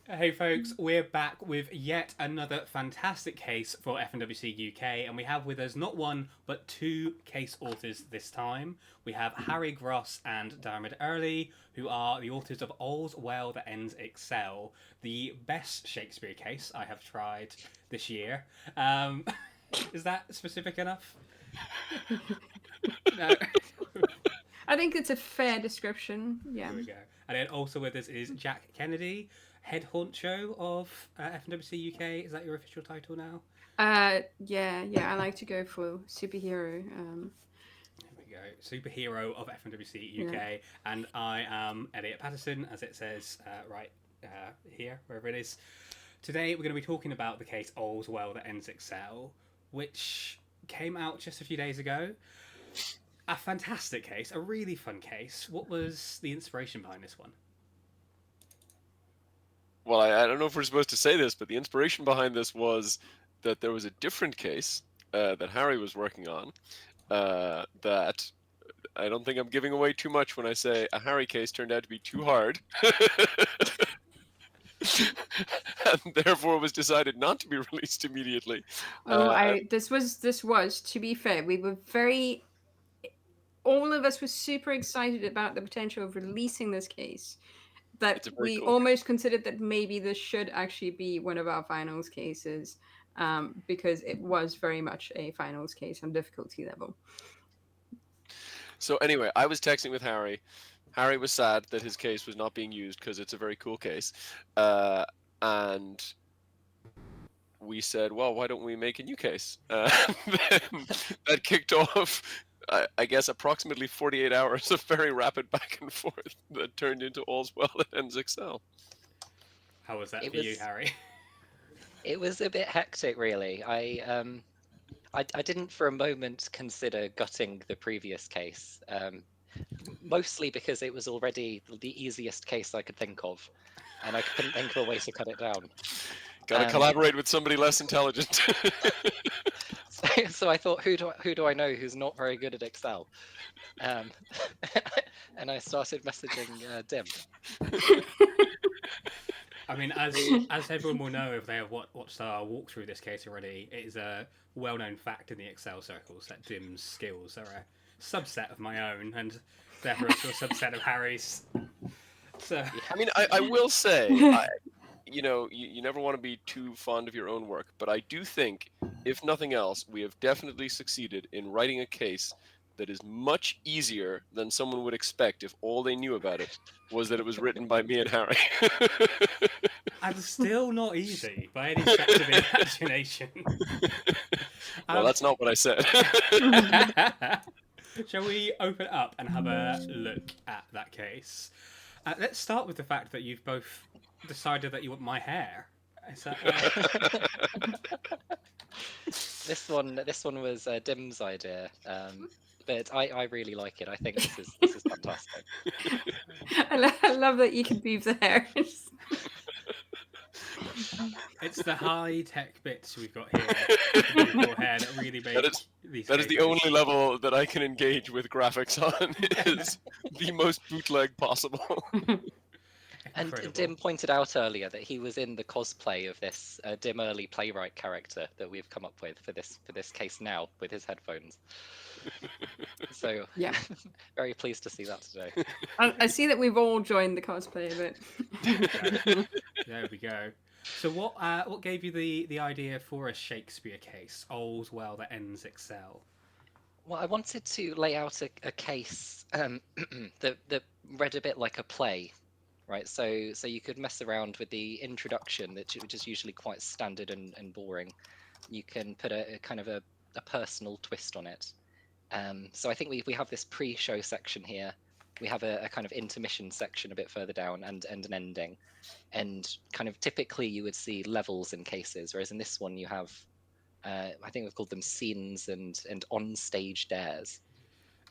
Hey folks, we're back with yet another fantastic case for FMWC UK, and we have with us not one but two case authors this time. We have Harry Gross and Diarmuid Early, who are the authors of All's Well That Ends Excel, the best Shakespeare case I have tried this year. Um, is that specific enough? No. I think it's a fair description. Yeah. Here we go. And then also with us is Jack Kennedy, head honcho of FMWC UK. Is that your official title now? Yeah. I like to go for superhero. There we go. Superhero of FMWC UK. Yeah. And I am Elliott Paterson, as it says right here, wherever it is. Today we're going to be talking about the case All's Well That Ends Excel, which came out just a few days ago. A fantastic case, a really fun case. What was the inspiration behind this one? Well, I don't know if we're supposed to say this, but the inspiration behind this was that there was a different case that Harry was working on that I don't think I'm giving away too much when I say a Harry case turned out to be too hard. And therefore was decided not to be released immediately. This was to be fair, we were all of us were super excited about the potential of releasing this case. That It's a very we cool almost considered that maybe this should actually be one of our finals cases, because it was very much a finals case on difficulty level. So anyway, I was texting with Harry. Harry was sad that his case was not being used because it's a very cool case. And we said, well, why don't we make a new case? That kicked off, I guess, approximately 48 hours of very rapid back and forth that turned into All's Well That Ends Excel. How was that for you, Harry? It was a bit hectic, really. I didn't for a moment consider gutting the previous case, mostly because it was already the easiest case I could think of, and I couldn't think of a way to cut it down. Gotta collaborate with somebody less intelligent. So I thought, who do I know who's not very good at Excel? And I started messaging Dim. I mean, as everyone will know if they have watched our walkthrough this case already, it is a well-known fact in the Excel circles that Dim's skills are a subset of my own, and therefore also a subset of Harry's. So, I mean, I will say, you know, you never want to be too fond of your own work, but I do think, if nothing else, we have definitely succeeded in writing a case that is much easier than someone would expect if all they knew about it was that it was written by me and Harry. and still not easy by any stretch of the imagination. Well, that's not what I said. Shall we open up and have a look at that case? Let's start with the fact that you've both decided that you want my hair. Is that, This one was Dim's idea, but I really like it. I think this is fantastic. I love that you can move the hair. It's the high-tech bits we've got here, the hair that really make that is the only level that I can engage with graphics on, is the most bootleg possible. And Dim pointed out earlier that he was in the cosplay of this Dim Early playwright character that we've come up with for this case now with his headphones. So yeah, very pleased to see that today. I see that we've all joined the cosplay of it. There we go. So what gave you the idea for a Shakespeare case, All's Well That Ends Excel? Well, I wanted to lay out a case that read a bit like a play. Right, so you could mess around with the introduction, which is usually quite standard and boring. You can put a kind of a personal twist on it. So I think we have this pre-show section here. We have a kind of intermission section a bit further down and an ending. And kind of typically you would see levels in cases, whereas in this one you have, I think we've called them scenes and on-stage dares.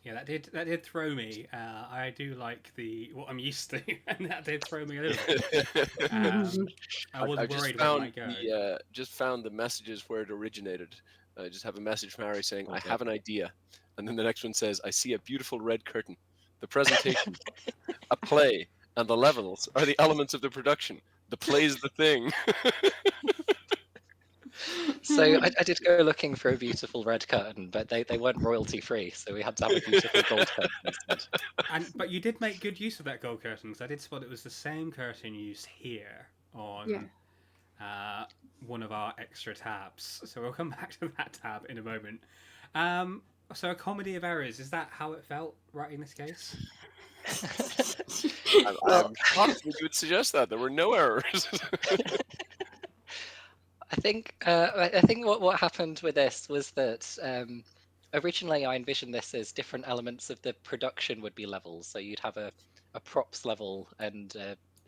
Yeah, that did throw me. I do like what I'm used to, and that did throw me a little bit. I was worried where it might go. Just found the messages where it originated. I just have a message from Harry saying, "I have an idea," and then the next one says, "I see a beautiful red curtain. The presentation, a play, and the levels are the elements of the production. The play's the thing. So I did go looking for a beautiful red curtain, but they weren't royalty free, so we had to have a beautiful gold curtain instead. But you did make good use of that gold curtain, because I did spot it was the same curtain used here on one of our extra tabs. So we'll come back to that tab in a moment. So a comedy of errors, is that how it felt writing this case? I'm shocked that you would suggest that. There were no errors. I think what happened with this was that originally I envisioned this as different elements of the production would be levels. So you'd have a props level and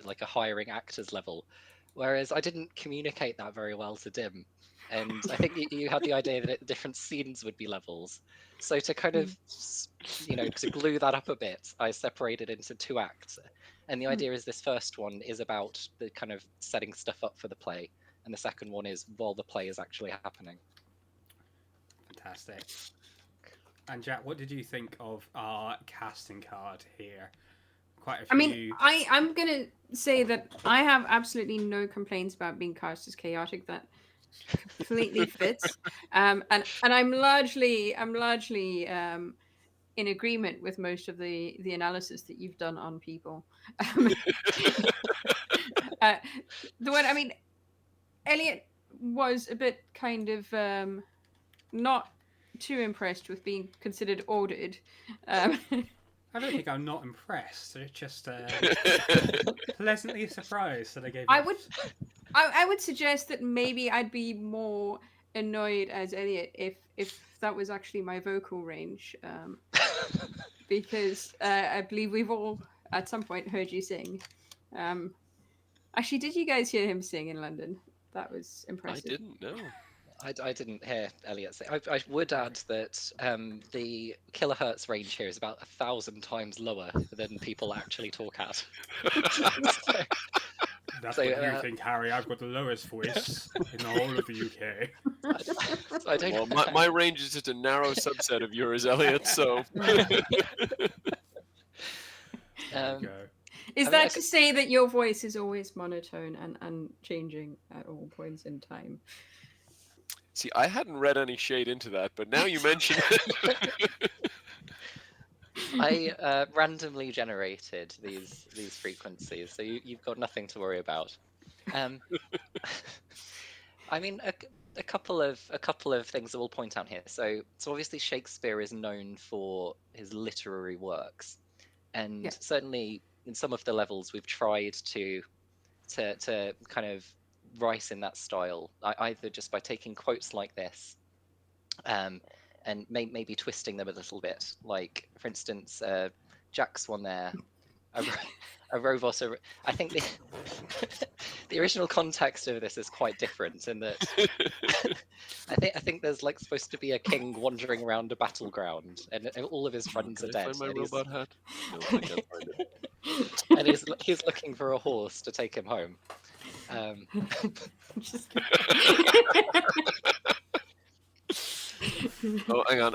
like a hiring actors level, whereas I didn't communicate that very well to Dim. And I think you had the idea that different scenes would be levels. So to kind of, to glue that up a bit, I separated into 2 acts. And the idea is this first one is about the kind of setting stuff up for the play. And the second one is while the play is actually happening. Fantastic. And Jack, what did you think of our casting card here? Quite a few. I mean, I'm going to say that I have absolutely no complaints about being cast as chaotic. That completely fits. And I'm largely in agreement with most of the analysis that you've done on people. Elliott was a bit kind of not too impressed with being considered ordered. I don't think I'm not impressed. It's just pleasantly surprised that I gave. I would suggest that maybe I'd be more annoyed as Elliott if that was actually my vocal range, because I believe we've all at some point heard you sing. Actually, did you guys hear him sing in London? That was impressive. I didn't know. I didn't hear Elliott say. I would add that the kilohertz range here is about 1,000 times lower than people actually talk at. That's what you think, Harry. I've got the lowest voice in the whole of the UK. I don't. Well, my range is just a narrow subset of yours, Elliott. So. Is that to say that your voice is always monotone and changing at all points in time? See, I hadn't read any shade into that, but now you mention it. I randomly generated these frequencies, so you've got nothing to worry about. I mean, a couple of things that we'll point out here. So obviously Shakespeare is known for his literary works, and certainly in some of the levels we've tried to kind of write in that style, either just by taking quotes like this, and maybe twisting them a little bit. Like, for instance, Jack's one there, a robot. I think the original context of this is quite different in that I think there's like supposed to be a king wandering around a battleground, and all of his friends are dead. Find my robot hat? No, I can't find it. And he's looking for a horse to take him home. Oh, hang on.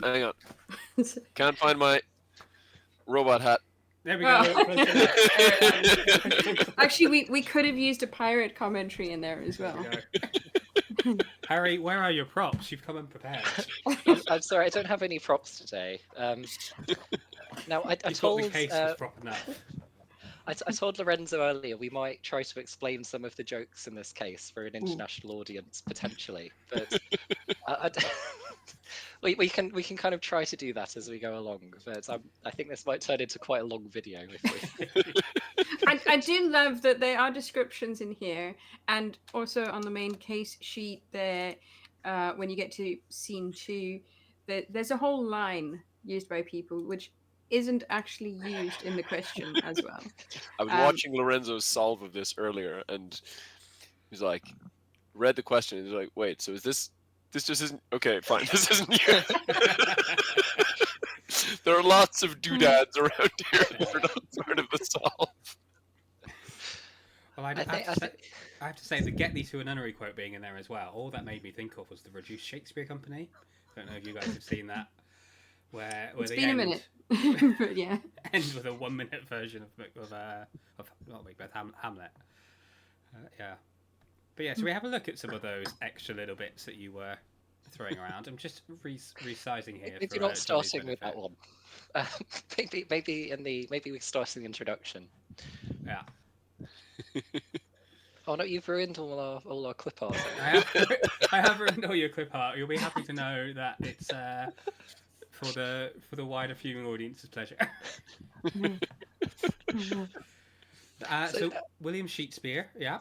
Can't find my robot hat. There we go. Actually, we could have used a pirate commentary in there as well. Harry, where are your props? You've come unprepared. I'm sorry, I don't have any props today. Now, I told the case was prop enough. I told Lorenzo earlier we might try to explain some of the jokes in this case for an international audience potentially, but we can kind of try to do that as we go along. But I think this might turn into quite a long video. I do love that there are descriptions in here, and also on the main case sheet there, when you get to scene 2, there's a whole line used by people which isn't actually used in the question as well. I was watching Lorenzo's solve of this earlier, and he's like, read the question, and he's like, wait, so is this just isn't, okay, fine, this isn't you. There are lots of doodads around here that are not part of the solve. Well, I have to say, the "Get Thee to a Nunnery" quote being in there as well, all that made me think of was the Reduced Shakespeare Company. I don't know if you guys have seen that. Where it's they been end, a minute, but yeah, end with a 1-minute version of Macbeth Hamlet. Yeah. But yeah, so we have a look at some of those extra little bits that you were throwing around. I'm just resizing here. Maybe for, not Johnny's starting with that benefit. one. Maybe we start in the introduction. Yeah. Oh no, you've ruined all our clip art. I have ruined all your clip art. You'll be happy to know that it's for the wider viewing audience's pleasure. So William Shakespeare, yeah.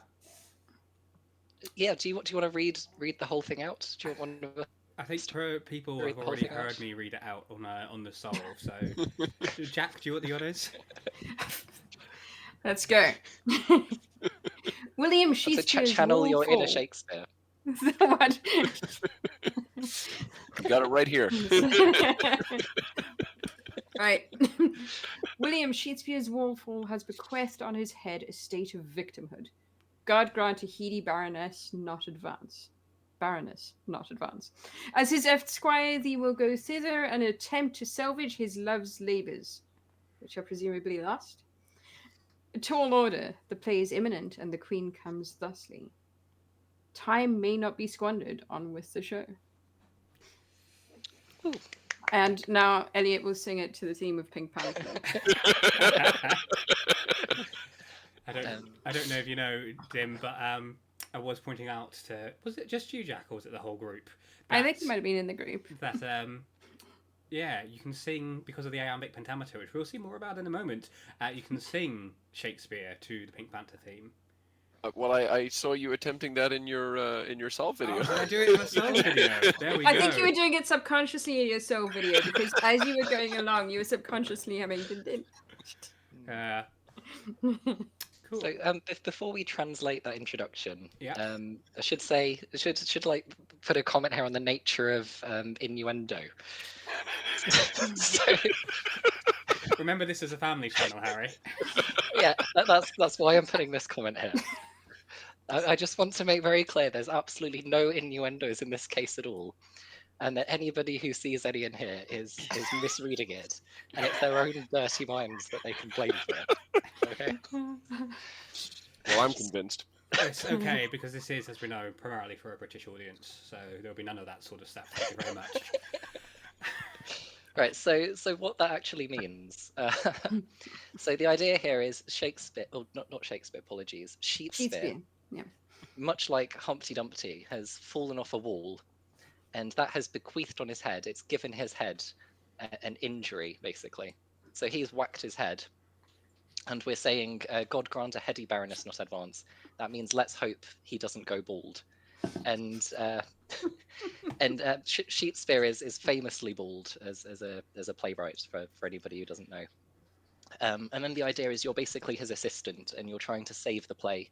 Yeah. Do you want to read the whole thing out? Do you want one of I think people read have the whole already thing heard out? me read it out on the solve. So, Jack, do you want the honours? Let's go. William To Shakespeare's channel your inner Woolful. Shakespeare. What? I've got it right here. Right. William Shakespeare's Woolful has bequeathed on his head a state of victimhood. God grant a heedy baroness, not advance. Baroness, not advance. As his esquire, thee will go thither and attempt to salvage his love's labours, which are presumably lost. A tall order, the play is imminent, and the queen comes thusly. Time may not be squandered, on with the show. Ooh. And now Elliott will sing it to the theme of Pink Panther. I don't know if you know, Dim, but I was pointing out to, was it just you, Jack, or was it the whole group? I think it might have been in the group. That yeah, you can sing because of the iambic pentameter, which we'll see more about in a moment. You can sing Shakespeare to the Pink Panther theme. Well, I saw you attempting that in your solve video. Oh, did I do it in a solo video? There we go. I think you were doing it subconsciously in your soul video because as you were going along, you were subconsciously humming. Cool. So before we translate that introduction, Yeah. I should say should like put a comment here on the nature of innuendo. So, Remember, this is a family channel, Harry. yeah, that's why I'm putting this comment here. I just want to make very clear there's absolutely no innuendos in this case at all, and that anybody who sees any in here is misreading it, and it's their own dirty minds that they can blame for it. Okay. Well, I'm convinced. It's okay, because this is, as we know, primarily for a British audience, so there'll be none of that sort of stuff. Thank you very much. Right, so what that actually means. So the idea here is Shakespeare, or not Shakespeare, apologies, Shakespeare, Yeah. much like Humpty Dumpty, has fallen off a wall, and that has bequeathed on his head. It's given his head an injury, basically. So he's whacked his head, and we're saying, God grant a heady baroness, not advance. That means let's hope he doesn't go bald. And Shakespeare is famously bald as a playwright for anybody who doesn't know. And then the idea is you're basically his assistant, and you're trying to save the play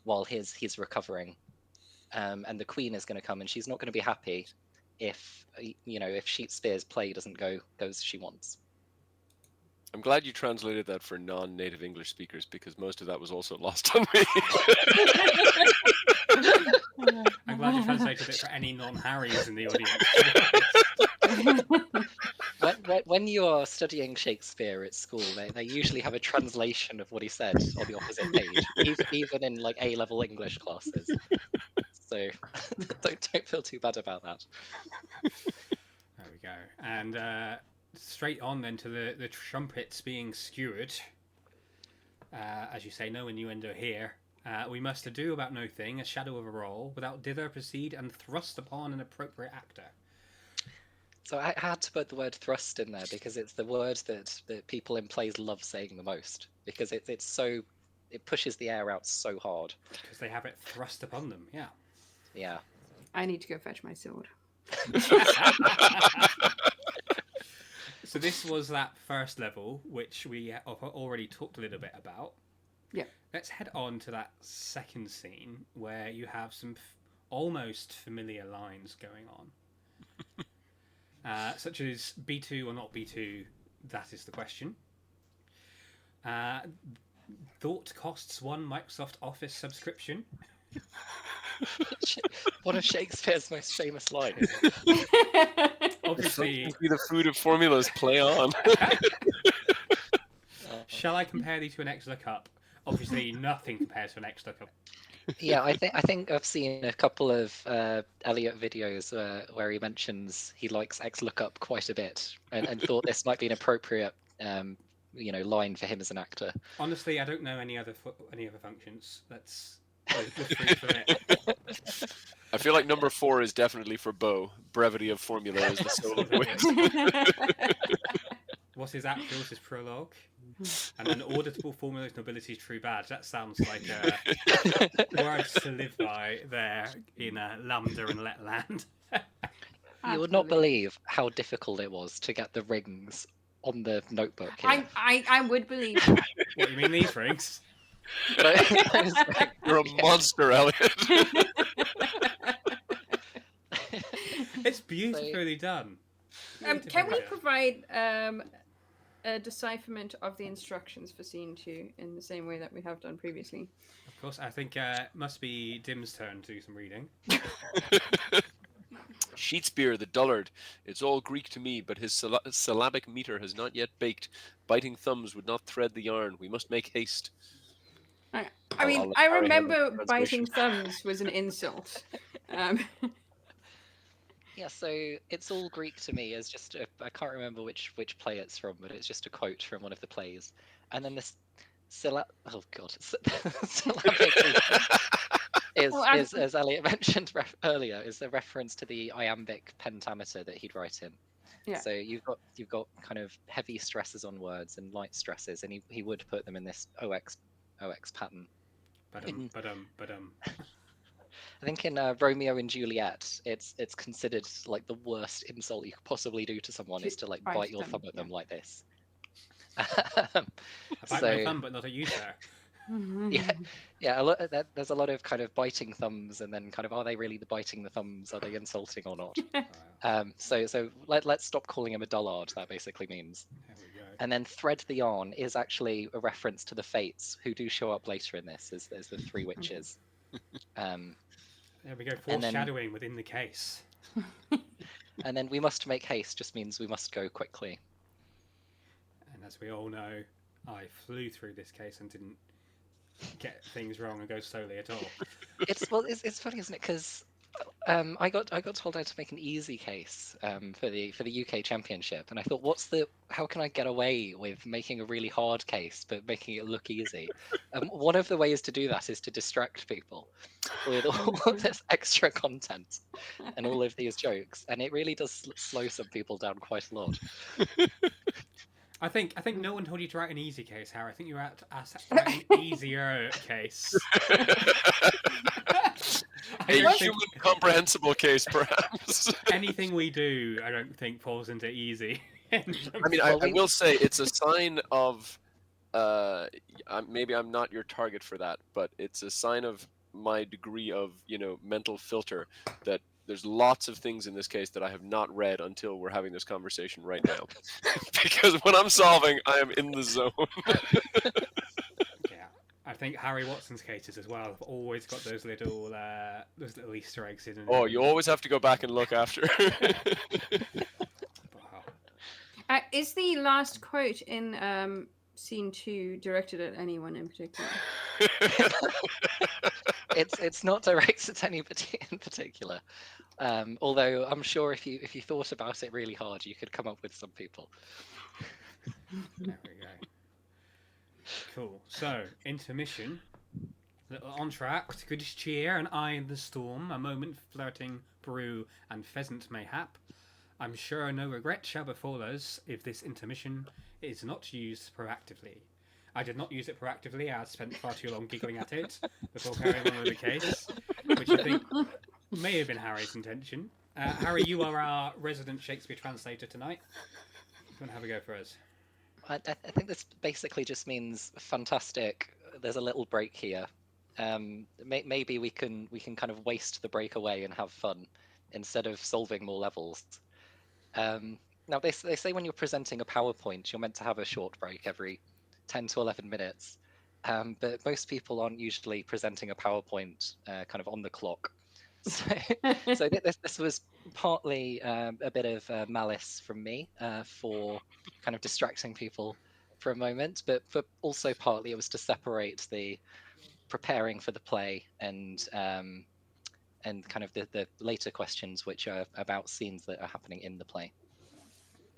while he's recovering. And the queen is going to come, and she's not going to be happy if Shakespeare's play doesn't go as she wants. I'm glad you translated that for non-native English speakers, because most of that was also lost on me. I'm glad you translated it for any non-Harrys in the audience. When you are studying Shakespeare at school, they usually have a translation of what he said on the opposite page, even in like A-level English classes. So don't feel too bad about that. There we go. And straight on then to the trumpets being skewered. As you say, no innuendo here. We must do about no thing, a shadow of a roll, without dither proceed and thrust upon an appropriate actor. So I had to put the word thrust in there because it's the word that people in plays love saying the most, because it pushes the air out so hard. Because they have it thrust upon them, yeah. Yeah. I need to go fetch my sword. So this was that first level, which we already talked a little bit about. Yeah. Let's head on to that second scene where you have some almost familiar lines going on. Such as B2 or not B2, that is the question. Thought costs one Microsoft Office subscription. One of Shakespeare's most famous lines. Obviously, Be the food of formulas, play on. Shall I compare thee to an extra cup? Obviously, nothing compares to an extra cup. Yeah, I think I've seen a couple of Elliott videos where he mentions he likes XLOOKUP quite a bit, and thought this might be an appropriate line for him as an actor. Honestly, I don't know any other functions. Let's shoot for it. I feel like number 4 is definitely for Bo. Brevity of formula is the soul of wit. What's his actuals? His prologue, and then auditable formulas, nobilities, true badge. That sounds like words to live by there in Lambda and Letland. You would not believe how difficult it was to get the rings on the notebook here. I would believe that. What, you mean these rings? You're a monster, Elliot. It's beautifully done. Can we provide a decipherment of the instructions for scene 2 in the same way that we have done previously? Of course, I think it must be Dim's turn to do some reading. Sheetspear, the dullard. It's all Greek to me, but his syllabic meter has not yet baked. Biting thumbs would not thread the yarn. We must make haste. I mean, I remember biting thumbs was an insult. Yeah, so it's all Greek to me. Is just I can't remember which play it's from, but it's just a quote from one of the plays. And then this syllabic is, as Elliot mentioned earlier, is a reference to the iambic pentameter that he'd write in. Yeah. So you've got kind of heavy stresses on words and light stresses, and he would put them in this OX pattern. I think in Romeo and Juliet, it's considered like the worst insult you could possibly do to someone is to like bite your thumb at them like this. I bite my thumb, but not a you, sir. Yeah. There's a lot of kind of biting thumbs, and then kind of, are they really biting the thumbs? Are they insulting or not? So let's stop calling him a dullard. That basically means. There we go. And then thread the yarn is actually a reference to the Fates, who do show up later in this as the three witches. There we go, foreshadowing within the case. And then we must make haste just means we must go quickly. And as we all know, I flew through this case and didn't get things wrong and go slowly at all. It's funny, isn't it? Because I got told I had to make an easy case for the UK Championship, and I thought, how can I get away with making a really hard case but making it look easy? One of the ways to do that is to distract people with all of this extra content and all of these jokes, and it really does slow some people down quite a lot. I think no one told you to write an easy case, Harry. I think you were asked to write an easier case. A human comprehensible case, perhaps. Anything we do, I don't think falls into easy. I mean, I will say it's a sign of. Maybe I'm not your target for that, but it's a sign of my degree of mental filter that there's lots of things in this case that I have not read until we're having this conversation right now. Because when I'm solving, I am in the zone. Yeah, I think Harry Watson's cases as well have always got those little Easter eggs in. Oh, you always have to go back and look after. Is the last quote in scene 2 directed at anyone in particular? It's not directed at anybody in particular. Although I'm sure if you thought about it really hard, you could come up with some people. There we go. Cool. So, intermission. Little entr'acte, goodish cheer, an eye in the storm, a moment flirting, brew, and pheasant mayhap. I'm sure no regret shall befall us if this intermission is not used proactively. I did not use it proactively, I spent far too long giggling at it before carrying on with the case, which I think may have been Harry's intention. Harry, you are our resident Shakespeare translator tonight. You want to have a go for us? I think this basically just means fantastic. There's a little break here. Maybe we can kind of waste the break away and have fun instead of solving more levels. Now they say when you're presenting a PowerPoint, you're meant to have a short break every 10 to 11 minutes. But most people aren't usually presenting a PowerPoint kind of on the clock. So this was partly a bit of malice from me for kind of distracting people for a moment, but also partly it was to separate the preparing for the play and kind of the later questions which are about scenes that are happening in the play.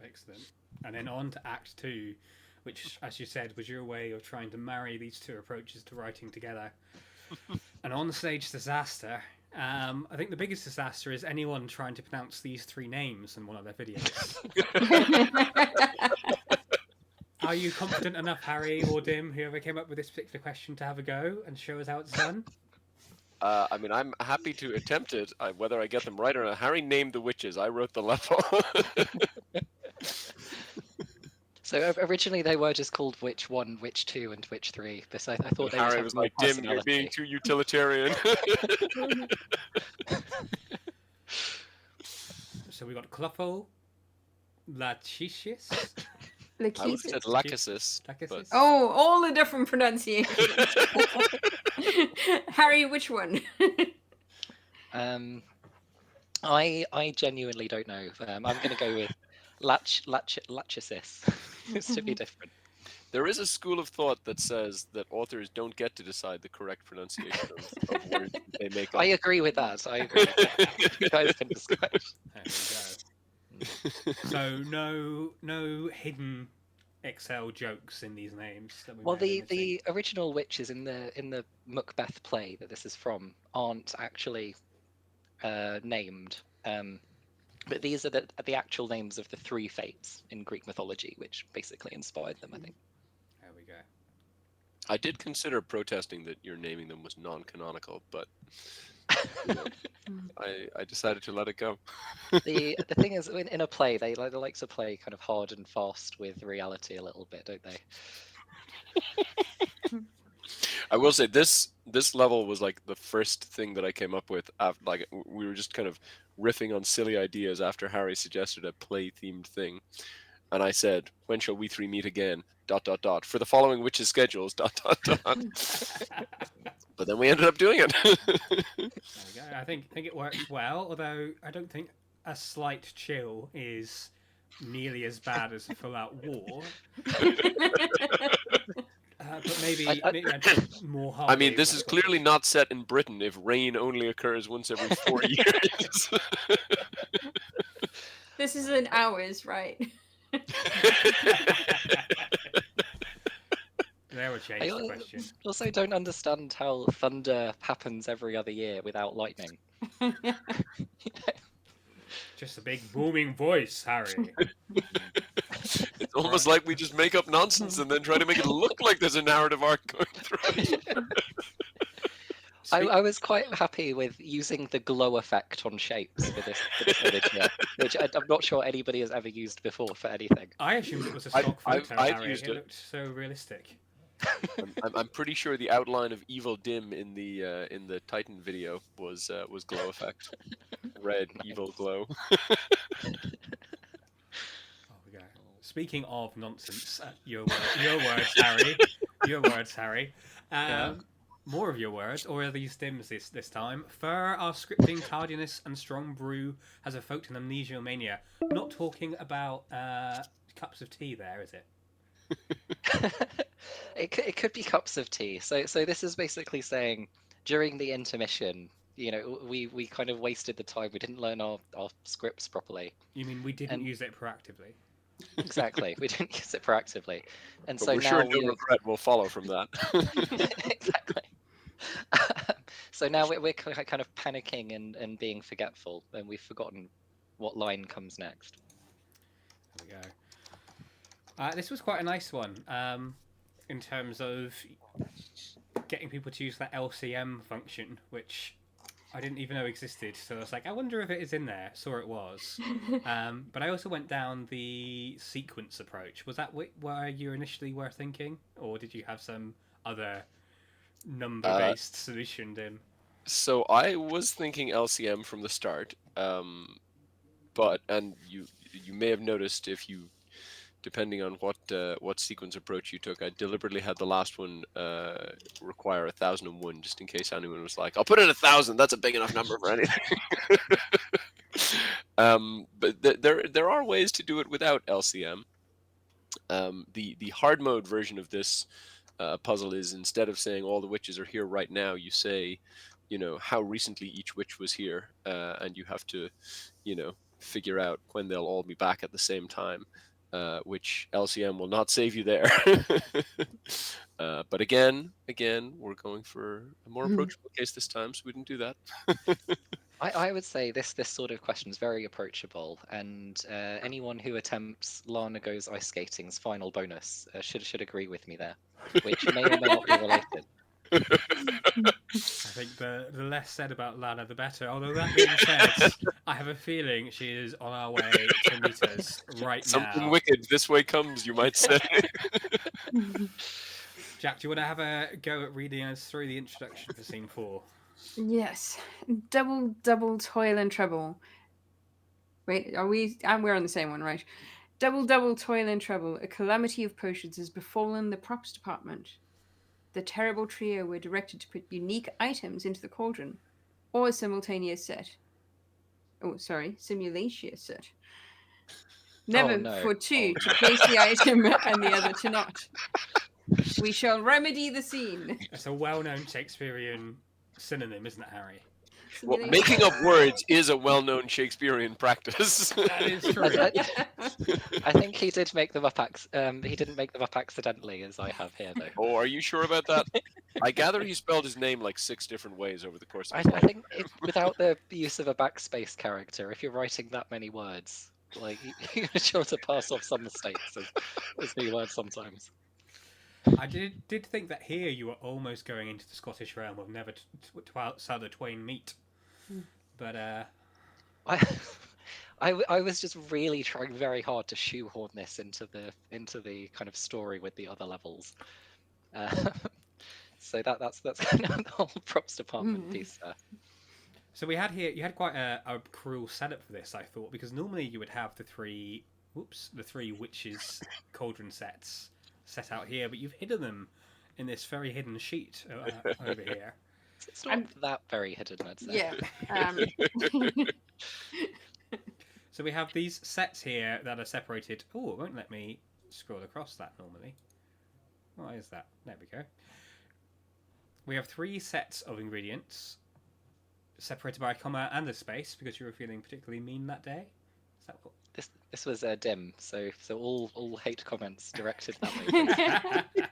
Excellent. And then on to Act 2, which, as you said, was your way of trying to marry these two approaches to writing together. An on-stage disaster. I think the biggest disaster is anyone trying to pronounce these three names in one of their videos. Are you confident enough, Harry or Dim, whoever came up with this particular question, to have a go and show us how it's done? I mean, I'm happy to attempt it. Whether I get them right or not. Harry named the witches. I wrote the level. So originally they were just called Witch 1, Witch 2, and Witch 3. But I thought they would Harry have was more like, Dim, you're personality. being too utilitarian. So we got Cluffle, Lachesis, I would have said Lachesis. Lachesis. Oh, all the different pronunciations. Harry, which one? I genuinely don't know. I'm going to go with Lachesis. Just to be different. There is a school of thought that says that authors don't get to decide the correct pronunciation of words that they make up. I agree with that. I agree with that. You guys can decide. There we go. So no hidden Excel jokes in these names. That we Well, may have been the original witches in the Macbeth play that this is from aren't actually named. But these are the actual names of the three fates in Greek mythology, which basically inspired them, I think. There we go. I did consider protesting that your naming them was non-canonical, but you know, I decided to let it go. The thing is, in a play, they like to play kind of hard and fast with reality a little bit, don't they? I will say this level was like the first thing that I came up with. Like we were just kind of riffing on silly ideas after Harry suggested a play-themed thing, and I said, "When shall we three meet again? ... For the following witches' schedules. ... But then we ended up doing it. There we go. I think it works well, although I don't think a slight chill is nearly as bad as a full-out war. But maybe more hard. I mean, this is clearly not set in Britain if rain only occurs once every 4 years. This is in hours, right? There will change the question. Also don't understand how thunder happens every other year without lightning. Just a big booming voice, Harry. It's almost like we just make up nonsense and then try to make it look like there's a narrative arc going through. I was quite happy with using the glow effect on shapes for this image here, which I'm not sure anybody has ever used before for anything. I assumed it was a stock photo, I've Harry. used It it. looked so realistic. I'm pretty sure the outline of Evil Dim in the Titan video was glow effect. Red evil glow. Oh, we go. Speaking of nonsense, your words, Harry. Your words, Harry. More of your words, or are these Dims this time? Fur, our scripting tardiness and strong brew has evoked an amnesia mania. Not talking about cups of tea there, is it? It could be cups of tea. So this is basically saying during the intermission, you know, we kind of wasted the time. We didn't learn our scripts properly. You mean we didn't use it proactively? Exactly, we didn't use it proactively, and But so we're now sure no regret will follow from that. exactly. So now we're kind of panicking and being forgetful, and we've forgotten what line comes next. There we go. This was quite a nice one in terms of getting people to use that LCM function, which I didn't even know existed. So I was like, I wonder if it is in there. Saw it was. But I also went down the sequence approach. Was that where you initially were thinking? Or did you have some other number-based solution, Dim? So I was thinking LCM from the start, but you may have noticed if you, depending on what sequence approach you took, I deliberately had the last one require 1001, just in case anyone was like, "I'll put in 1000. That's a big enough number for anything." But there are ways to do it without LCM. The hard mode version of this puzzle is, instead of saying all the witches are here right now, you say, how recently each witch was here, and you have to, figure out when they'll all be back at the same time, which LCM will not save you there. But again, we're going for a more approachable case this time, so we didn't do that. I would say this sort of question is very approachable, and anyone who attempts Lana Goes Ice Skating's final bonus should agree with me there, which may or may not be related. I think the less said about Lana, the better. Although that being said, I have a feeling she is on our way to meet us right Something now. wicked this way comes, you might say. Jack, do you want to have a go at reading us through the introduction for scene 4? Yes. Double toil and trouble. Wait, we're on the same one, right? Double toil and trouble. A calamity of potions has befallen the props department. The terrible trio were directed to put unique items into the cauldron, or a simultaneous set. Oh, sorry, simulation set. Never for two to place the item and the other to not. We shall remedy the scene. It's a well-known Shakespearean synonym, isn't it, Harry? Well, making up words is a well-known Shakespearean practice. That is true. I think he did make them up. He didn't make them up accidentally, as I have here, though. Oh, are you sure about that? I gather he spelled his name like 6 different ways over the course of I his life. think without the use of a backspace character, if you're writing that many words, like you're sure to pass off some mistakes as new words sometimes. I did think that here you were almost going into the Scottish realm of never shall the twain meet, but I was just really trying very hard to shoehorn this into the kind of story with the other levels. So that's kind of the whole props department piece there. So you had quite a cruel setup for this, I thought, because normally you would have the three witches cauldron sets set out here, but you've hidden them in this very hidden sheet over here. It's not that very hidden, I'd say. Yeah. So we have these sets here that are separated. Oh, it won't let me scroll across that normally. Why is that? There we go. We have 3 sets of ingredients separated by a comma and a space because you were feeling particularly mean that day. Is that what? This was dim, so all hate comments directed that way.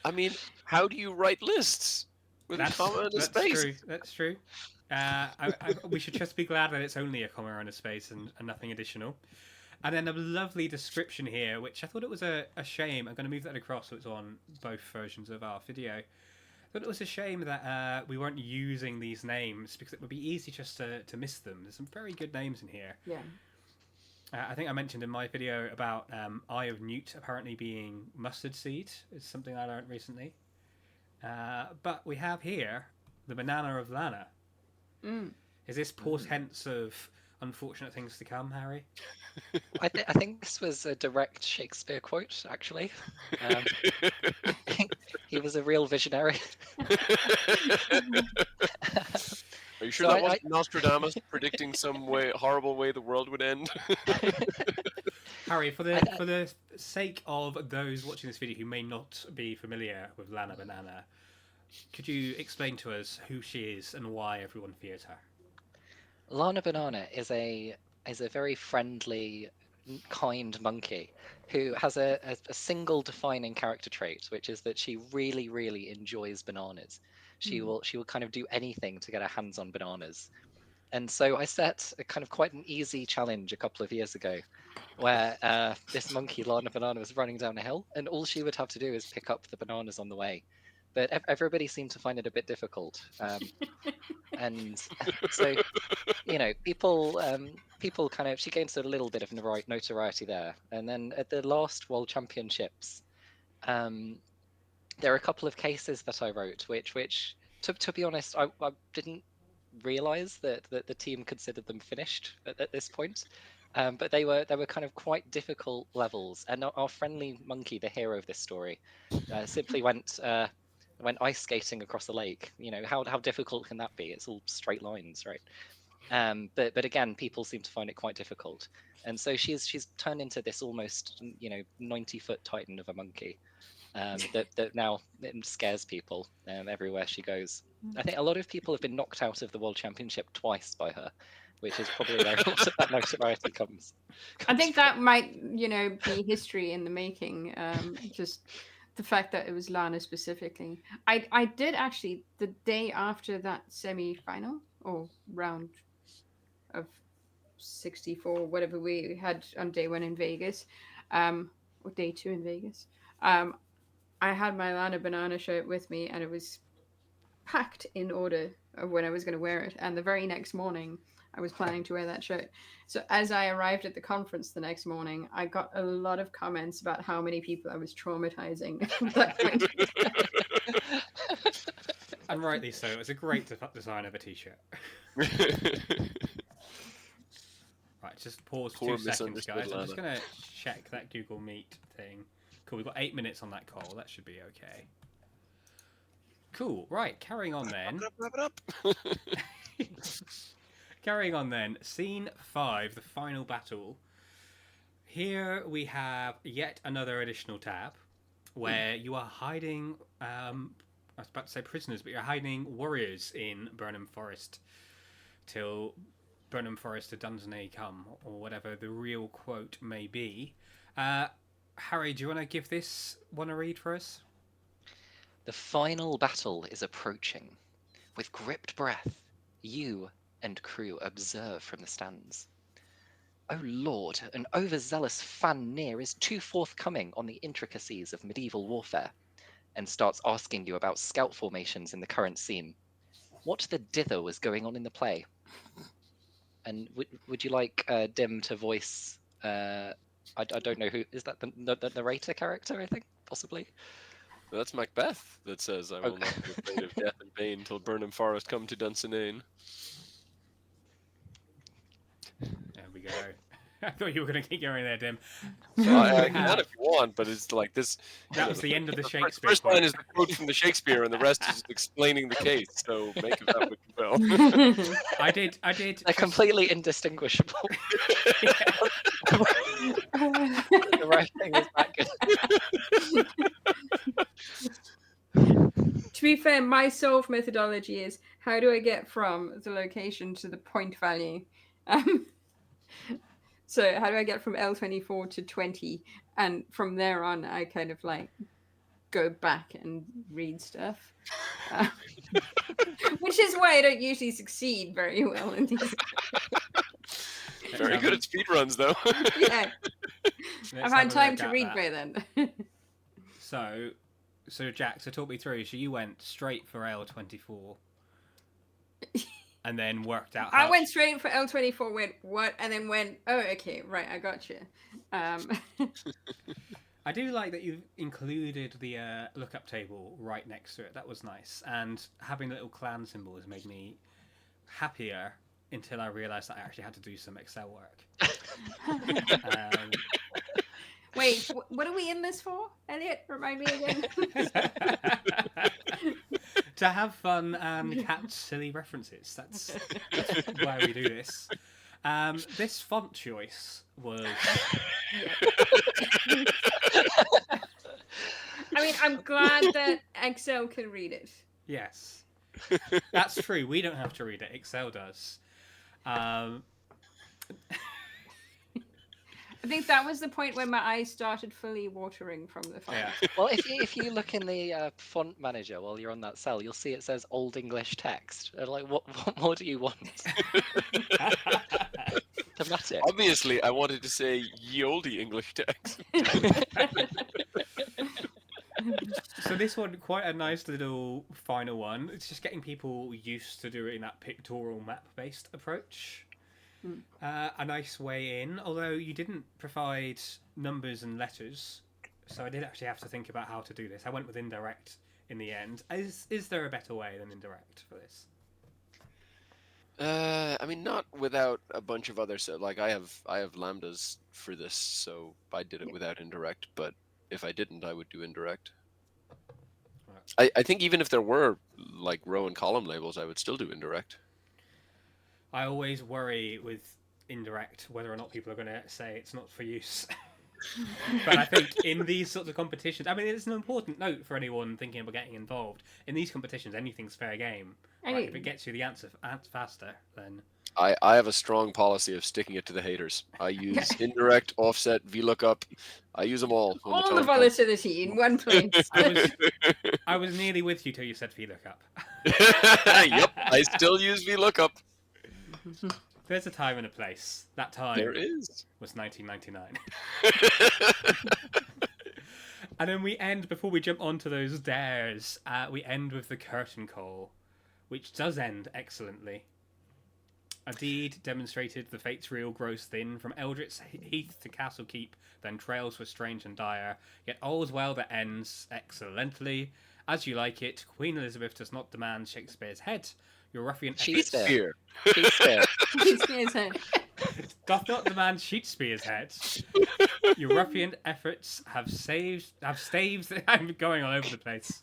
I mean, how do you write lists with a comma and a space? That's true. We should just be glad that it's only a comma and a space and nothing additional. And then a lovely description here, which I thought it was a shame. I'm going to move that across so it's on both versions of our video. I thought it was a shame that we weren't using these names because it would be easy just to miss them. There's some very good names in here. Yeah. I think I mentioned in my video about Eye of Newt apparently being mustard seed. It's something I learned recently. But we have here the banana of Lana. Is this portents of unfortunate things to come, Harry? I think this was a direct Shakespeare quote, actually. He was a real visionary. Are you sure that wasn't Nostradamus predicting some horrible way the world would end? Harry, for the sake of those watching this video who may not be familiar with Lana Banana, could you explain to us who she is and why everyone fears her? Lana Banana is a very friendly, kind monkey who has a single defining character trait, which is that she really, really enjoys bananas. She will kind of do anything to get her hands on bananas. And so I set a kind of quite an easy challenge a couple of years ago where this monkey, Lana Banana, was running down a hill and all she would have to do is pick up the bananas on the way. But everybody seemed to find it a bit difficult. And so, people kind of, she gained a little bit of notoriety there. And then at the last World Championships, there are a couple of cases that I wrote, which to be honest, I didn't realize that the team considered them finished at this point. But they were kind of quite difficult levels. And our friendly monkey, the hero of this story, simply went ice skating across a lake. How difficult can that be? It's all straight lines, right? But again, people seem to find it quite difficult. And so she's turned into this almost 90-foot titan of a monkey. that now it scares people everywhere she goes. I think a lot of people have been knocked out of the World Championship twice by her, which is probably where a lot of that notoriety comes. I think that might, be history in the making. Just the fact that it was Lana specifically. I did actually, the day after that semi-final or round of 64, whatever we had on day one in Vegas, or day two in Vegas, I had my Lana Banana shirt with me, and it was packed in order of when I was going to wear it. And the very next morning, I was planning to wear that shirt. So as I arrived at the conference the next morning, I got a lot of comments about how many people I was traumatizing at that point. And rightly so. It's a great design of a t-shirt. Right, just pause for 2 seconds, guys. I'm just going to check that Google Meet thing. Cool, we've got 8 minutes on that call. That should be okay. Cool, right, carrying on then. Wrap it up. Carrying on then, scene 5, the final battle. Here we have yet another additional tab where you are hiding, I was about to say prisoners, but you're hiding warriors in Burnham Forest till Burnham Forest to Dunsany come, or whatever the real quote may be. Harry, do you want to give this one a read for us? The final battle is approaching. With gripped breath, you and crew observe from the stands. Oh Lord, an overzealous fan near is too forthcoming on the intricacies of medieval warfare, and starts asking you about scout formations in the current scene. What the dither was going on in the play? And would you like Dim to voice? I don't know who is that. The narrator character, I think, possibly. That's Macbeth that says, "I will not be afraid of death and pain till Burnham Forest come to Dunsinane." There we go. I thought you were going to keep going there, Dim. I can if you want, but it's like this. That was the end of the Shakespeare. First line is the quote from the Shakespeare, and the rest is explaining the case. So make of that what you will. I did. They're completely indistinguishable. The writing is that good. To be fair, my solve methodology is how do I get from the location to the point value? So how do I get from L24 to 20? And from there on, I kind of like go back and read stuff. Which is why I don't usually succeed very well in these. Very good at speedruns, though. Yeah. I've had time to read by then. So Jack, so talk me through. So you went straight for L24. And then worked out how... I went straight for L24, went, what? And then went, oh, okay, right, I got you. I do like that you've included the lookup table right next to it. That was nice. And having the little clan symbol has made me happier until I realised that I actually had to do some Excel work. Wait, what are we in this for, Elliot? Remind me again. To have fun and catch silly references. That's why we do this. This font choice was... I mean, I'm glad that Excel can read it. Yes. That's true. We don't have to read it. Excel does. I think that was the point where my eyes started fully watering from the font. Yeah. Well, if you look in the font manager while you're on that cell, you'll see it says Old English text. And like, what more do you want? Thematic. Obviously, I wanted to say ye olde English text. So this one, quite a nice little final one. It's just getting people used to doing that pictorial map-based approach. A nice way in, although you didn't provide numbers and letters, so I did actually have to think about how to do this. I went with indirect in the end. Is there a better way than indirect for this? I mean, not without a bunch of other like I have lambdas for this, so I did it without indirect. But if I didn't, I would do indirect. I think even if there were like row and column labels, I would still do indirect. I always worry with indirect whether or not people are going to say it's not for use. But I think in these sorts of competitions, I mean, it's an important note for anyone thinking about getting involved. In these competitions, anything's fair game. Right? If it gets you the answer faster, then... I have a strong policy of sticking it to the haters. I use indirect, offset, VLOOKUP. I use them all. When all the the time comes. volatility in one place. I was nearly with you till you said VLOOKUP. Yep, I still use VLOOKUP. There's a time and a place. That time There is. was 1999. And then we end, before we jump onto those dares, we end with the curtain call, which does end excellently. A deed demonstrated the fates real grows thin, from Eldritch Heath to Castle Keep, then trails were strange and dire, yet all's well that ends excellently. As you like it, Queen Elizabeth does not demand Shakespeare's head. Your ruffian Shakespeare. Shakespeare's head. doth not demand Shakespeare's head. Your ruffian efforts have staved. I'm going all over the place.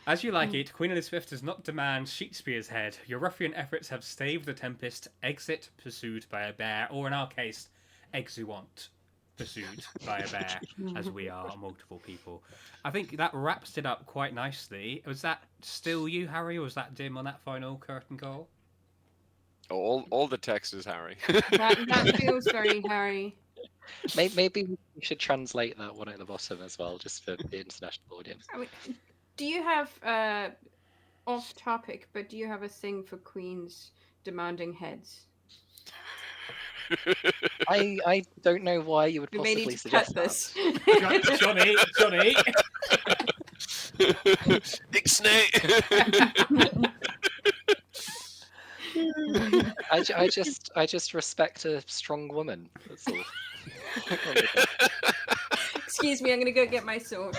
As you like it, Queen Elizabeth does not demand Shakespeare's head. Your ruffian efforts have staved the tempest. Exit pursued by a bear, or in our case, exuant pursued by a bear, as we are multiple people. I think that wraps it up quite nicely. Was that still you, Harry, or was that Dim on that final curtain call? Oh, all the text is Harry. That feels very Harry. Maybe we should translate that one at the bottom as well, just for the international audience. I mean, do you have off topic? But do you have a thing for queens demanding heads? I don't know why you would We may possibly need to cut suggest this. Johnny. Ixnay. I just respect a strong woman. That's all. Excuse me, I'm gonna go get my sword.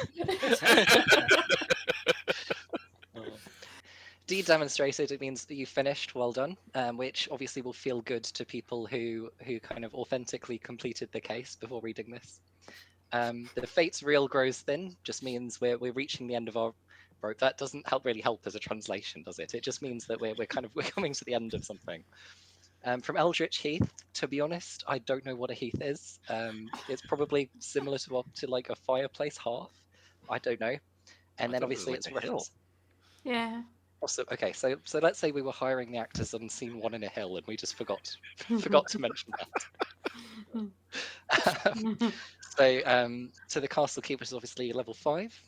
Deed demonstrated, it means that you finished, well done, which obviously will feel good to people who kind of authentically completed the case before reading this. The fate's real grows thin just means we're reaching the end of our rope. That doesn't really help as a translation, does it? It just means that we're coming to the end of something. From Eldritch Heath, to be honest, I don't know what a heath is. It's probably similar to like a fireplace hearth. I don't know. And then obviously it's reference. Yeah. Also, okay, so let's say we were hiring the actors on scene 1 in a hill, and we just forgot to mention that. So the castle keeper is obviously level 5.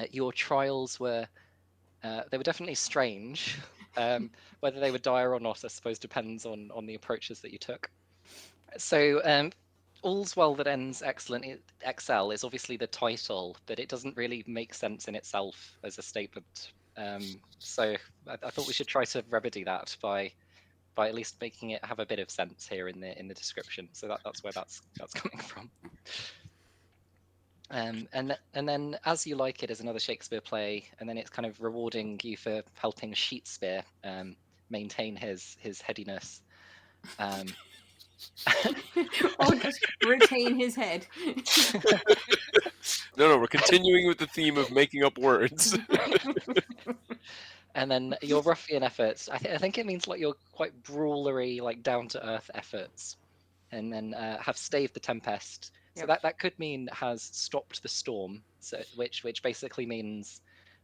Your trials were definitely strange. Whether they were dire or not, I suppose, depends on the approaches that you took. So all's well that ends excellent. Excel is obviously the title, but it doesn't really make sense in itself as a statement. So I thought we should try to remedy that by at least making it have a bit of sense here in the description. So that's where that's coming from. And then As You Like It is another Shakespeare play, and then it's kind of rewarding you for helping Shakespeare maintain his headiness. Or just retain his head. No, we're continuing with the theme of making up words. And then your ruffian efforts, I think it means like your quite brawlery, like down to earth efforts, and then have staved the tempest. So that could mean has stopped the storm. So which basically means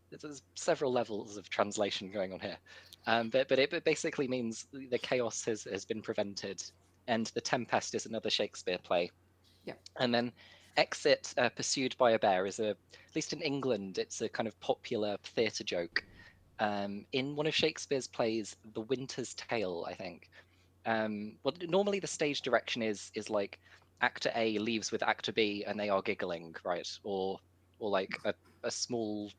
there's several levels of translation going on here, but it basically means the chaos has been prevented, and the tempest is another Shakespeare play. Yeah. And then Exit pursued by a bear is at least in England, it's a kind of popular theatre joke. In one of Shakespeare's plays, The Winter's Tale, I think. Well, normally the stage direction is like actor A leaves with actor B and they are giggling, right? Or like a small,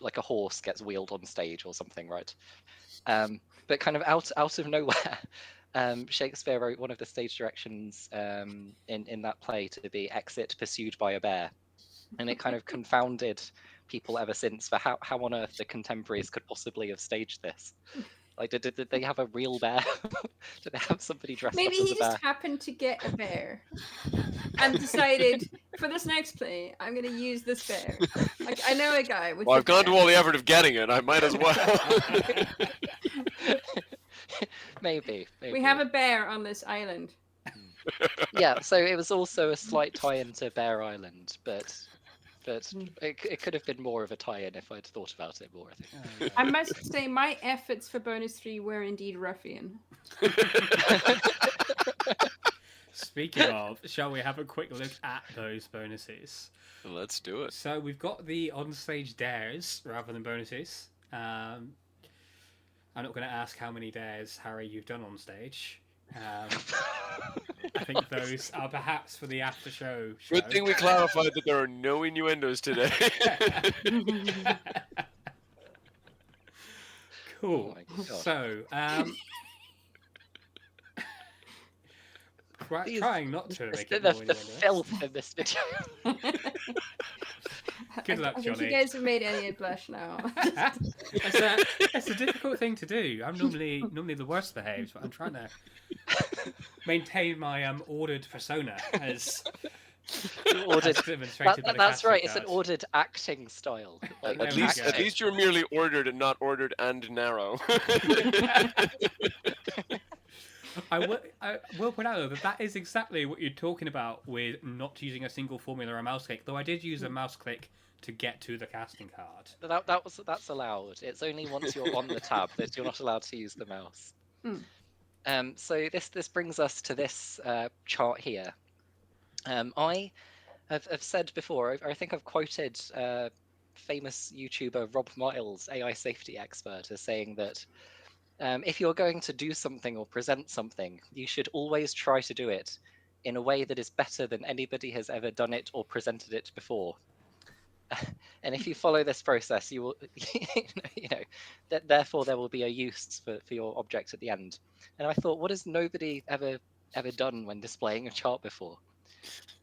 like a horse gets wheeled on stage or something, right? But kind of out of nowhere, Shakespeare wrote one of the stage directions in that play to be Exit pursued by a bear, and it kind of confounded people ever since for how on earth the contemporaries could possibly have staged this. Like, did they have a real bear? Did they have somebody dressed Maybe up as he a bear? just happened to get a bear and decided, for this next play, I'm going to use this bear. Like, I know a guy with. Well, I've gone to all the effort of getting it. I might as well. Maybe. We have a bear on this island. Yeah, so it was also a slight tie-in to Bear Island, but it could have been more of a tie-in if I'd thought about it more, I think. Oh, no. I must say, my efforts for bonus 3 were indeed ruffian. Speaking of, shall we have a quick look at those bonuses? Let's do it. So we've got the on-stage dares rather than bonuses. I'm not going to ask how many dares, Harry, you've done on stage. I think those are perhaps for the after show. Good thing we clarified that there are no innuendos today. Cool. Oh my God. So, These- trying not to make it the more the innuendos. filth in this video. Good luck, I think Johnny. you guys have made Elliott blush now. It's a difficult thing to do. I'm normally the worst behaved, but I'm trying to maintain my ordered persona as Ordered. demonstrated by the That's casting right. It's an card. ordered acting style. Like, There At we least, go. at least you're merely ordered and not ordered and narrow. I will point out though that is exactly what you're talking about with not using a single formula or mouse click. Though I did use a mouse click to get to the casting card. that's allowed. It's only once you're on the tab that you're not allowed to use the mouse. So this brings us to this chart here. I have said before, I think I've quoted famous YouTuber Rob Miles, AI safety expert, as saying that if you're going to do something or present something, you should always try to do it in a way that is better than anybody has ever done it or presented it before. And if you follow this process, you will, that therefore there will be a use for your object at the end. And I thought, what has nobody ever done when displaying a chart before?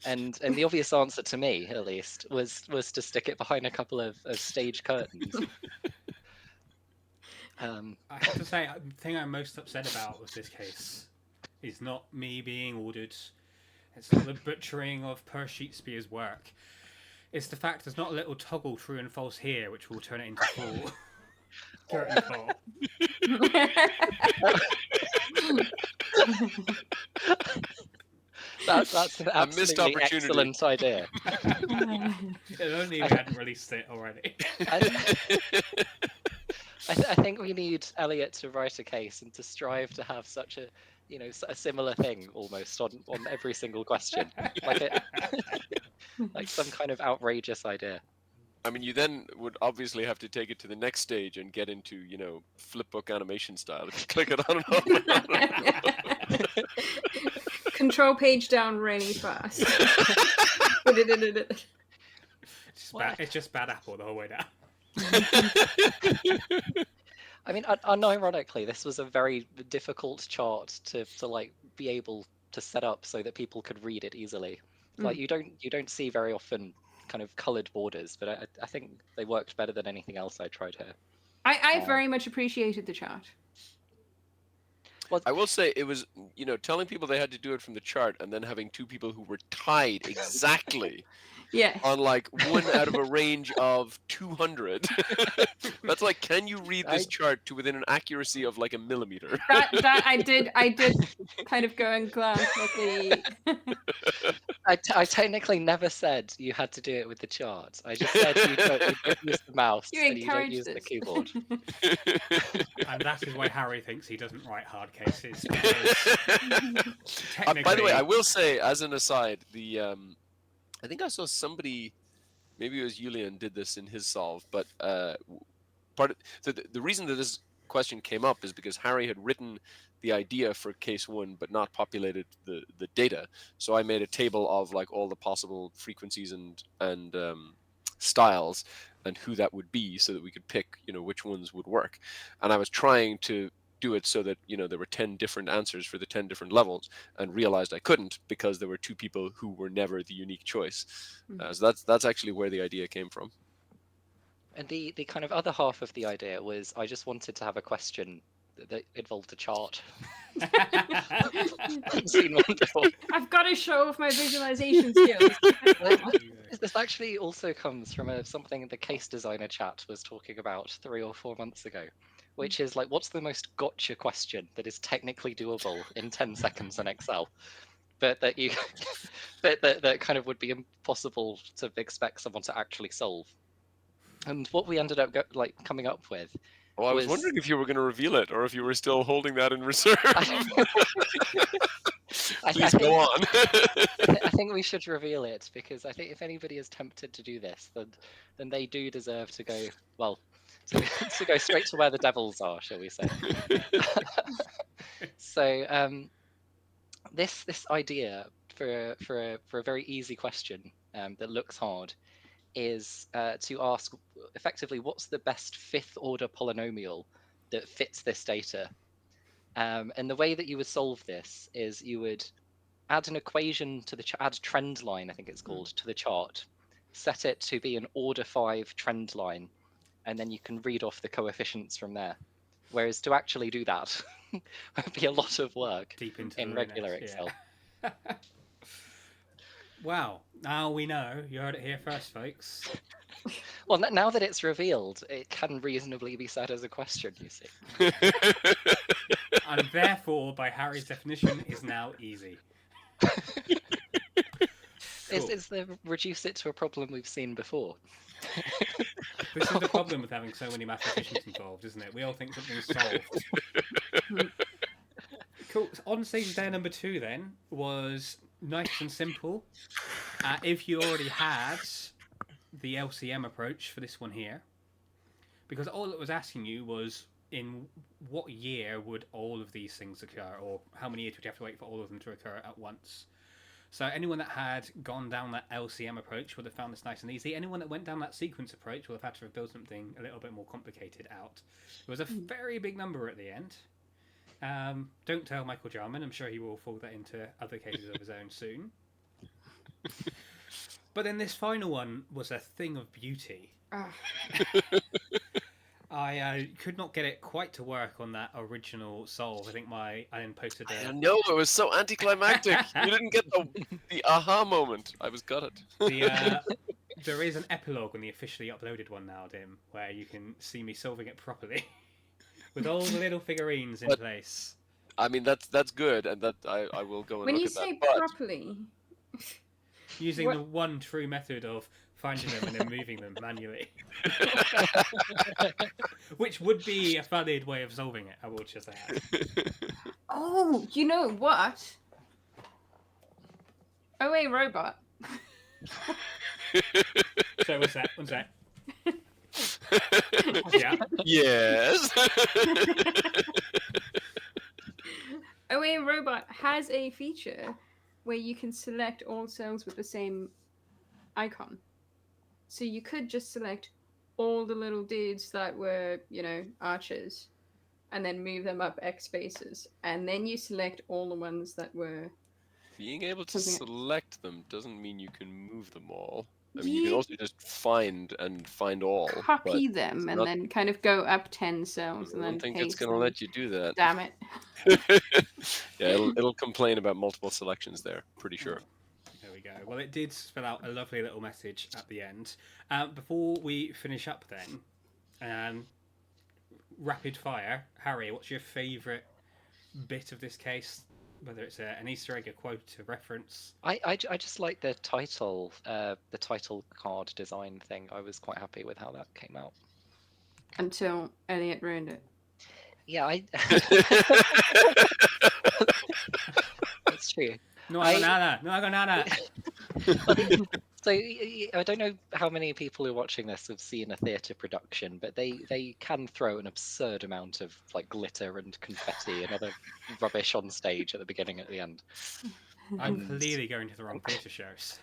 And the obvious answer to me, at least, was to stick it behind a couple of stage curtains. I have to say, the thing I'm most upset about with this case is not me being ordered. It's not the butchering of Per Sheetspeare's work. It's the fact there's not a little toggle true and false here, which will turn it into full curtain call. That's an A missed absolutely opportunity. excellent idea. If only we hadn't released it already. I think we need Elliott to write a case and to strive to have such a similar thing almost on every single question, like some kind of outrageous idea. I mean, you then would obviously have to take it to the next stage and get into, flipbook animation style. If you click it on and on. Control page down really fast. It's just bad apple the whole way down. I mean, unironically, this was a very difficult chart to be able to set up so that people could read it easily. Like you don't see very often kind of coloured borders, but I think they worked better than anything else I tried here. I very much appreciated the chart. Well, I will say it was, telling people they had to do it from the chart and then having two people who were tied exactly Yeah. on like one out of a range of 200. That's like, can you read this chart to within an accuracy of like a millimeter? That I did kind of go and glance at the. I technically never said you had to do it with the chart. I just said you don't use the mouse You and you don't encouraged use the this. keyboard. And that is why Harry thinks he doesn't write hard cases. By the way, I will say, as an aside, I think I saw somebody, maybe it was Julian, did this in his solve, but the reason that this question came up is because Harry had written the idea for case one but not populated the data. So I made a table of like all the possible frequencies and styles and who that would be so that we could pick, which ones would work. And I was trying to do it so that there were 10 different answers for the 10 different levels, and realized I couldn't because there were two people who were never the unique choice. So that's actually where the idea came from. And the kind of other half of the idea was I just wanted to have a question that involved a chart. Seemed wonderful. I've got to show off my visualization skills. This actually also comes from something the case designer chat was talking about 3 or 4 months ago, which is like, what's the most gotcha question that is technically doable in 10 seconds in Excel? but that you, but that kind of would be impossible to expect someone to actually solve. And what we ended up coming up with. Oh, I was wondering if you were going to reveal it, or if you were still holding that in reserve. Please go on. I think we should reveal it, because I think if anybody is tempted to do this, then they do deserve to go, well, to go straight to where the devils are, shall we say. So this idea for a very easy question that looks hard is to ask effectively, what's the best fifth order polynomial that fits this data? And the way that you would solve this is you would add an equation to the add trend line, I think it's called, to the chart, set it to be an order 5 trend line, and then you can read off the coefficients from there. Whereas to actually do that would be a lot of work in regular Excel. Yeah. Wow, now we know. You heard it here first, folks. Well, now that it's revealed, it can reasonably be said as a question, you see. And therefore, by Harry's definition, is now easy. Cool. It's the reduce it to a problem we've seen before. This is the problem with having so many mathematicians involved, isn't it? We all think something's solved. Cool. On stage day number 2 then was nice and simple. If you already had the LCM approach for this one here, because all it was asking you was in what year would all of these things occur, or how many years would you have to wait for all of them to occur at once. So anyone that had gone down that LCM approach would have found this nice and easy. Anyone that went down that sequence approach would have had to have built something a little bit more complicated out. It was a very big number at the end. Don't tell Michael Jarman. I'm sure he will fold that into other cases of his own soon. But then this final one was a thing of beauty. I could not get it quite to work on that original solve. I think I then posted a... No, it was so anticlimactic. You didn't get the aha moment. I was gutted. There is an epilogue on the officially uploaded one now, Dim, where you can see me solving it properly. With all the little figurines in place. I mean, that's good, and that I will go and when look you at say that. properly... Using the one true method of finding them and then moving them manually. Which would be a valid way of solving it, I will just add. Oh, you know what? Oh, wait, robot. So, one sec. Yeah. Yes. OA Robot has a feature where you can select all cells with the same icon. So you could just select all the little dudes that were, archers, and then move them up X spaces. And then you select all the ones that were... Being able to select them doesn't mean you can move them all. I mean, you can also just find all. Copy them and then kind of go up 10 cells and then I don't think paste it's going to them. let you do that. Damn it. Yeah, it'll complain about multiple selections there, pretty sure. There we go. Well, it did spell out a lovely little message at the end. Before we finish up then, rapid fire. Harry, what's your favourite bit of this case? Whether it's an Easter egg, a quote, a reference. I just like the title card design thing. I was quite happy with how that came out. Until Elliott ruined it. Yeah, that's true. No hago nada. So I don't know how many people who are watching this have seen a theatre production, but they can throw an absurd amount of glitter and confetti and other rubbish on stage at the beginning and at the end. I'm clearly going to the wrong theatre shows.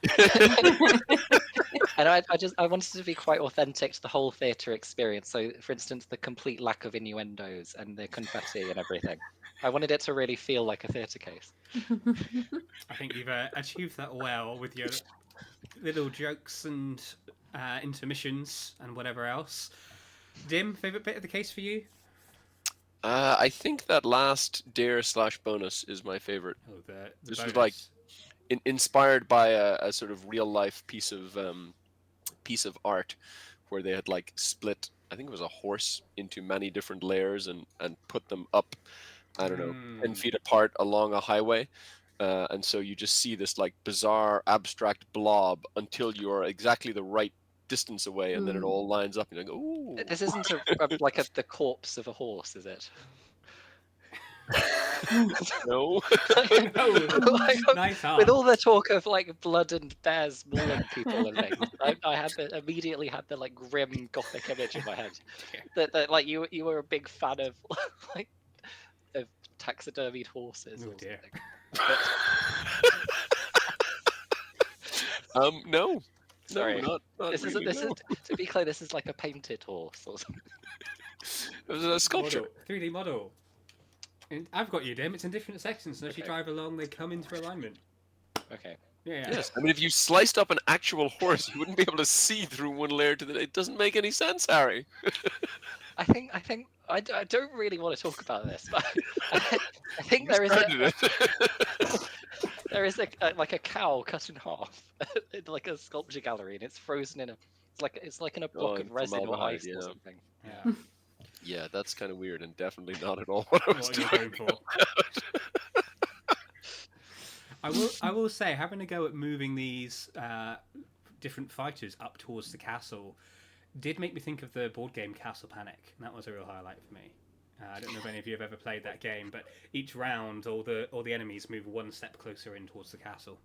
And I wanted to be quite authentic to the whole theatre experience. So, for instance, the complete lack of innuendos and the confetti and everything. I wanted it to really feel like a theatre case. I think you've achieved that well with your little jokes and intermissions and whatever else. Dim, favourite bit of the case for you? I think that last dare/bonus is my favorite. Oh, the this bonus. was like inspired by a sort of real life piece of art where they had split, I think it was a horse, into many different layers and put them up, I don't know, 10 feet apart along a highway. and so you just see this like bizarre abstract blob until you're exactly the right distance away, and then it all lines up, and you go, ooh. This isn't the corpse of a horse, is it? No. Oh, nice arm. With all the talk of like blood and bears mauling people and things, I immediately had the like grim gothic image in my head. That like you were a big fan of like of taxidermied horses. Oh or dear. something. No. Sorry. No, not This really, is no. to be clear. This is like a painted horse or something. It was a sculpture. Model, 3D model. And I've got you, Dim. It's in different sections, so if you drive along, they come into alignment. Okay. Yeah. Yes, I mean, if you sliced up an actual horse, you wouldn't be able to see through one layer to the. It doesn't make any sense, Harry. I think I don't really want to talk about this, but I think there is there is like a cow cut in half in like a sculpture gallery, and it's frozen in it's like in a block of in resin or formaldehyde, ice or something. Yeah. Yeah, that's kind of weird, and definitely not at all what I was What you're talking going for. I will say, having a go at moving these different fighters up towards the castle did make me think of the board game Castle Panic, and that was a real highlight for me. I don't know if any of you have ever played that game, but each round, all the enemies move one step closer in towards the castle.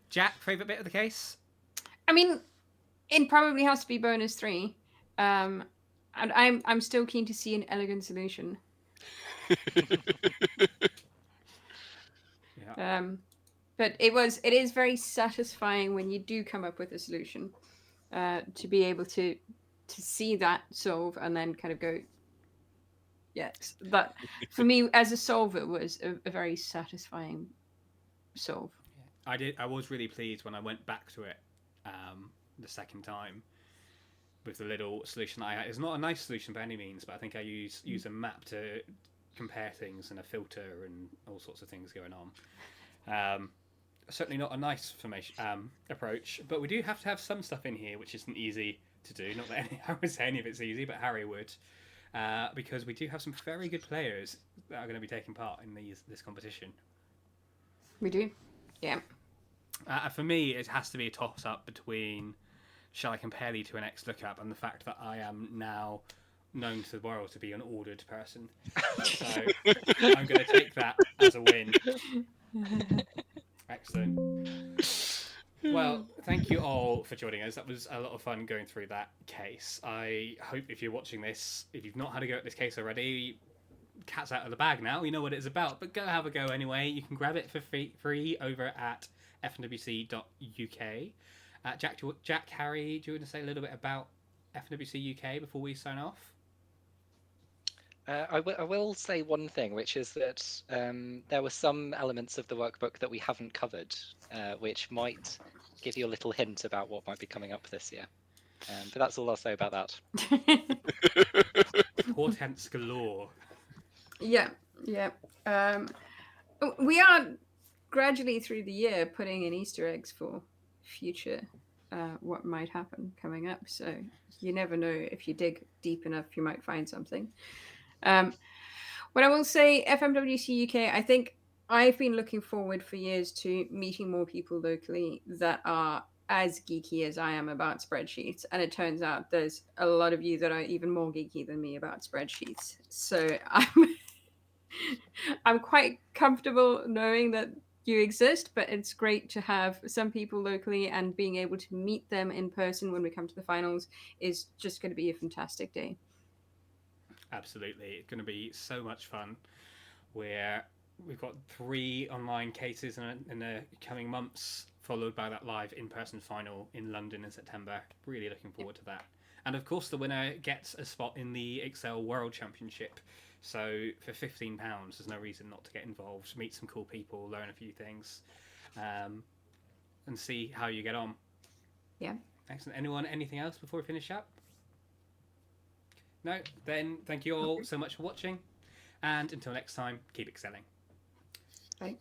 Jack, favourite bit of the case? I mean, it probably has to be bonus 3. And I'm still keen to see an elegant solution. Yeah. But it is very satisfying when you do come up with a solution, to be able to see that solve and then kind of go, yes. That for me as a solver was a very satisfying solve. I was really pleased when I went back to it the second time with the little solution I had. It's not a nice solution by any means, but I think I use a map to compare things and a filter and all sorts of things going on. Certainly not a nice formation approach, but we do have to have some stuff in here which isn't easy to do. Not that I would say any of it's easy, but Harry would, because we do have some very good players that are going to be taking part in this competition. We do, yeah. For me, it has to be a toss-up between shall I compare thee to an XLOOKUP and the fact that I am now known to the world to be an ordered person. So I'm going to take that as a win. Excellent. Well, thank you all for joining us. That was a lot of fun going through that case. I hope if you're watching this, if you've not had a go at this case already, cat's out of the bag now. You know what it's about, but go have a go anyway. You can grab it for free over at FMWC UK. Jack, Harry, do you want to say a little bit about FMWC UK before we sign off? I will say one thing, which is that there were some elements of the workbook that we haven't covered, which might give you a little hint about what might be coming up this year. But that's all I'll say about that. Portents galore. Yeah. We are gradually through the year putting in Easter eggs for future what might happen coming up. So you never know, if you dig deep enough, you might find something. What I will say, FMWC UK, I think I've been looking forward for years to meeting more people locally that are as geeky as I am about spreadsheets. And it turns out there's a lot of you that are even more geeky than me about spreadsheets. So I'm quite comfortable knowing that you exist, but it's great to have some people locally, and being able to meet them in person when we come to the finals is just going to be a fantastic day. Absolutely. It's going to be so much fun. We've got 3 online cases in the coming months, followed by that live in-person final in London in September. Really looking forward to that. And of course, the winner gets a spot in the Excel World Championship. So for £15, there's no reason not to get involved, meet some cool people, learn a few things, and see how you get on. Yeah. Excellent. Anyone, anything else before we finish up? No? Then thank you all so much for watching. And until next time, keep excelling. Bye.